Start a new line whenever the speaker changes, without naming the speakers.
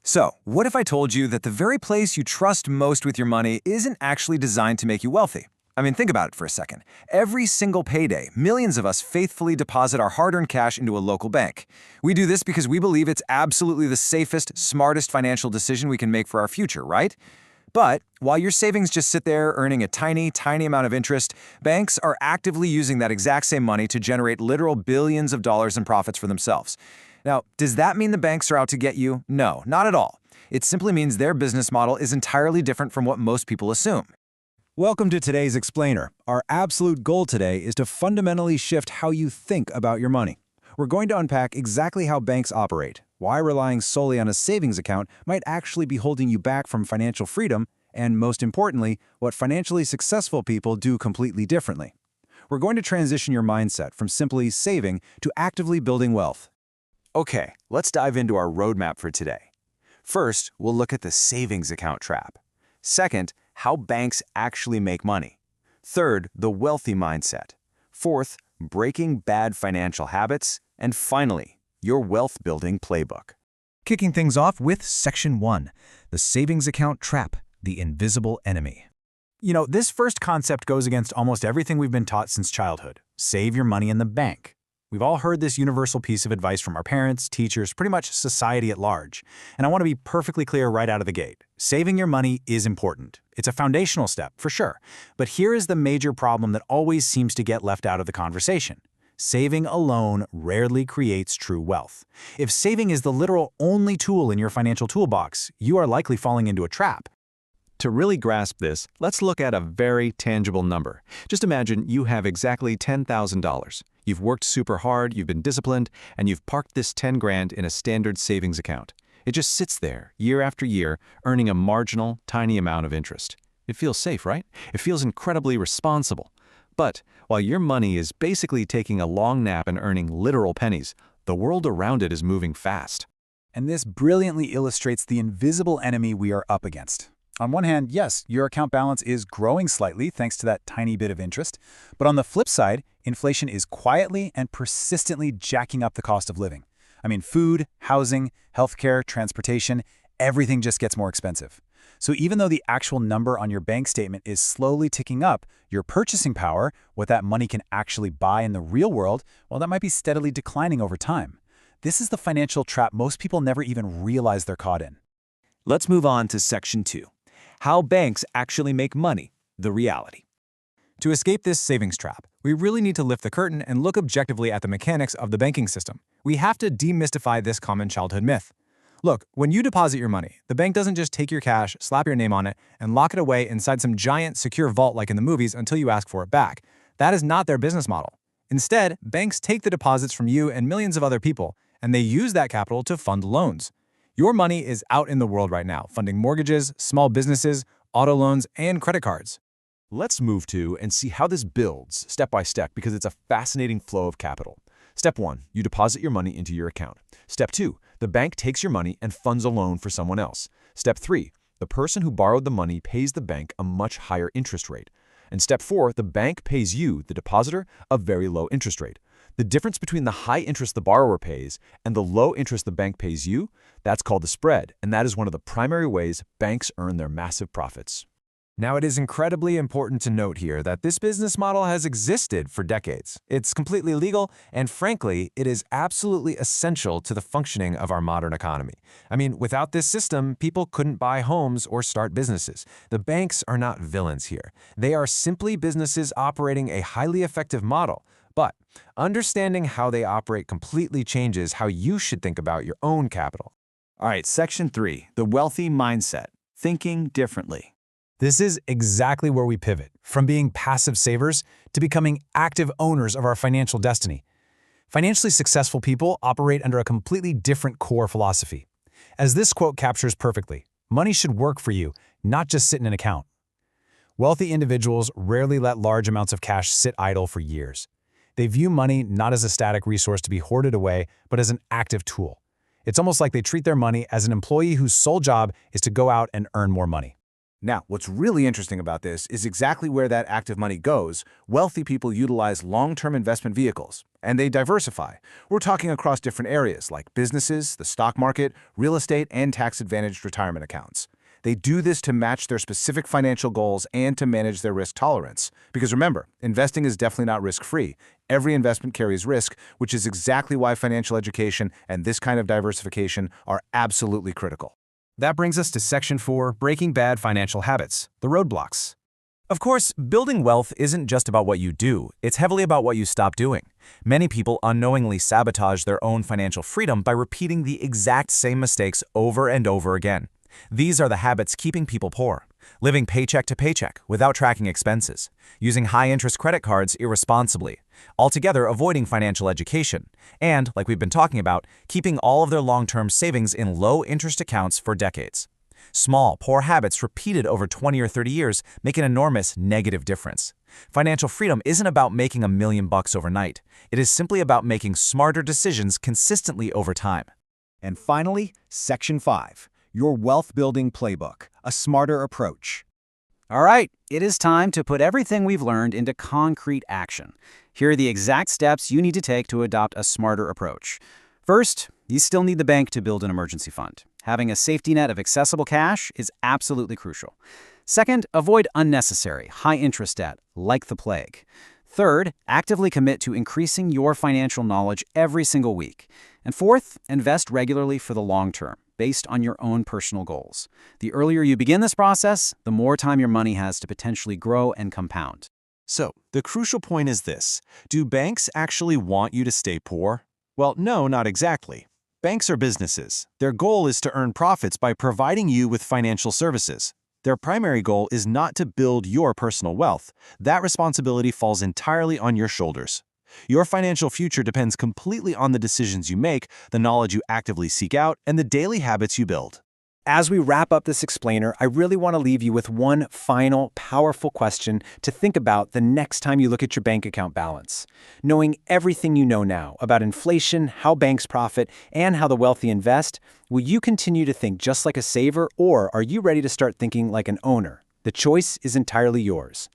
So, what if I told you that the very place you trust most with your money isn't actually designed to make you wealthy? I mean, think about it for a second. Every single payday, millions of us faithfully deposit our hard-earned cash into a local bank. We do this because we believe it's absolutely the safest, smartest financial decision we can make for our future, right? But while your savings just sit there earning a tiny, tiny amount of interest, banks are actively using that exact same money to generate literal billions of dollars in profits for themselves. Now, does that mean the banks are out to get you? No, not at all. It simply means their business model is entirely different from what most people assume.
Welcome to today's Explainer. Our absolute goal today is to fundamentally shift how you think about your money. We're going to unpack exactly how banks operate, why relying solely on a savings account might actually be holding you back from financial freedom, and most importantly, what financially successful people do completely differently. We're going to transition your mindset from simply saving to actively building wealth.
Okay, let's dive into our roadmap for today. First, we'll look at the savings account trap. Second, how banks actually make money. Third, the wealthy mindset. Fourth, breaking bad financial habits. And finally, your wealth-building playbook.
Kicking things off with Section 1, the savings account trap, the invisible enemy.
This first concept goes against almost everything we've been taught since childhood. Save your money in the bank. We've all heard this universal piece of advice from our parents, teachers, pretty much society at large. And I want to be perfectly clear right out of the gate. Saving your money is important. It's a foundational step, for sure. But here is the major problem that always seems to get left out of the conversation. Saving alone rarely creates true wealth. If saving is the literal only tool in your financial toolbox, you are likely falling into a trap.
To really grasp this, let's look at a very tangible number. Just imagine you have exactly $10,000. You've worked super hard, you've been disciplined, and you've parked this 10 grand in a standard savings account. It just sits there, year after year, earning a marginal, tiny amount of interest. It feels safe, right? It feels incredibly responsible. But while your money is basically taking a long nap and earning literal pennies, the world around it is moving fast.
And this brilliantly illustrates the invisible enemy we are up against. On one hand, yes, your account balance is growing slightly thanks to that tiny bit of interest. But on the flip side, inflation is quietly and persistently jacking up the cost of living. I mean, food, housing, healthcare, transportation, everything just gets more expensive. So even though the actual number on your bank statement is slowly ticking up, your purchasing power, what that money can actually buy in the real world, well, that might be steadily declining over time. This is the financial trap most people never even realize they're caught in.
Let's move on to Section 2. How banks actually make money, the reality.
To escape this savings trap, we really need to lift the curtain and look objectively at the mechanics of the banking system. We have to demystify this common childhood myth. Look, when you deposit your money, the bank doesn't just take your cash, slap your name on it, and lock it away inside some giant, secure vault like in the movies until you ask for it back. That is not their business model. Instead, banks take the deposits from you and millions of other people, and they use that capital to fund loans. Your money is out in the world right now, funding mortgages, small businesses, auto loans, and credit cards.
Let's move to and see how this builds step by step because it's a fascinating flow of capital. Step 1, you deposit your money into your account. Step 2, the bank takes your money and funds a loan for someone else. Step 3, the person who borrowed the money pays the bank a much higher interest rate. And Step 4, the bank pays you, the depositor, a very low interest rate. The difference between the high interest the borrower pays and the low interest the bank pays you, that's called the spread, and that is one of the primary ways banks earn their massive profits.
Now, it is incredibly important to note here that this business model has existed for decades. It's completely legal, and frankly, it is absolutely essential to the functioning of our modern economy. I mean, without this system, people couldn't buy homes or start businesses. The banks are not villains here. They are simply businesses operating a highly effective model. But understanding how they operate completely changes how you should think about your own capital.
All right, Section 3, the wealthy mindset, thinking differently.
This is exactly where we pivot, from being passive savers to becoming active owners of our financial destiny. Financially successful people operate under a completely different core philosophy. As this quote captures perfectly, money should work for you, not just sit in an account. Wealthy individuals rarely let large amounts of cash sit idle for years. They view money not as a static resource to be hoarded away, but as an active tool. It's almost like they treat their money as an employee whose sole job is to go out and earn more money.
Now, what's really interesting about this is exactly where that active money goes. Wealthy people utilize long-term investment vehicles, and they diversify. We're talking across different areas like businesses, the stock market, real estate, and tax-advantaged retirement accounts. They do this to match their specific financial goals and to manage their risk tolerance. Because remember, investing is definitely not risk-free. Every investment carries risk, which is exactly why financial education and this kind of diversification are absolutely critical.
That brings us to Section 4, Breaking Bad Financial Habits, the roadblocks.
Of course, building wealth isn't just about what you do, it's heavily about what you stop doing. Many people unknowingly sabotage their own financial freedom by repeating the exact same mistakes over and over again. These are the habits keeping people poor. Living paycheck to paycheck without tracking expenses, using high-interest credit cards irresponsibly, altogether avoiding financial education, and, like we've been talking about, keeping all of their long-term savings in low-interest accounts for decades. Small, poor habits repeated over 20 or 30 years make an enormous negative difference. Financial freedom isn't about making $1 million overnight. It is simply about making smarter decisions consistently over time.
And finally, Section 5, your wealth-building playbook, a smarter approach.
All right, it is time to put everything we've learned into concrete action. Here are the exact steps you need to take to adopt a smarter approach. First, you still need the bank to build an emergency fund. Having a safety net of accessible cash is absolutely crucial. Second, avoid unnecessary, high-interest debt, like the plague. Third, actively commit to increasing your financial knowledge every single week. And fourth, invest regularly for the long term, based on your own personal goals. The earlier you begin this process, the more time your money has to potentially grow and compound.
So, the crucial point is this. Do banks actually want you to stay poor? Well, no, not exactly. Banks are businesses. Their goal is to earn profits by providing you with financial services. Their primary goal is not to build your personal wealth. That responsibility falls entirely on your shoulders. Your financial future depends completely on the decisions you make, the knowledge you actively seek out, and the daily habits you build.
As we wrap up this explainer, I really want to leave you with one final, powerful question to think about the next time you look at your bank account balance. Knowing everything you know now about inflation, how banks profit, and how the wealthy invest, will you continue to think just like a saver, or are you ready to start thinking like an owner? The choice is entirely yours.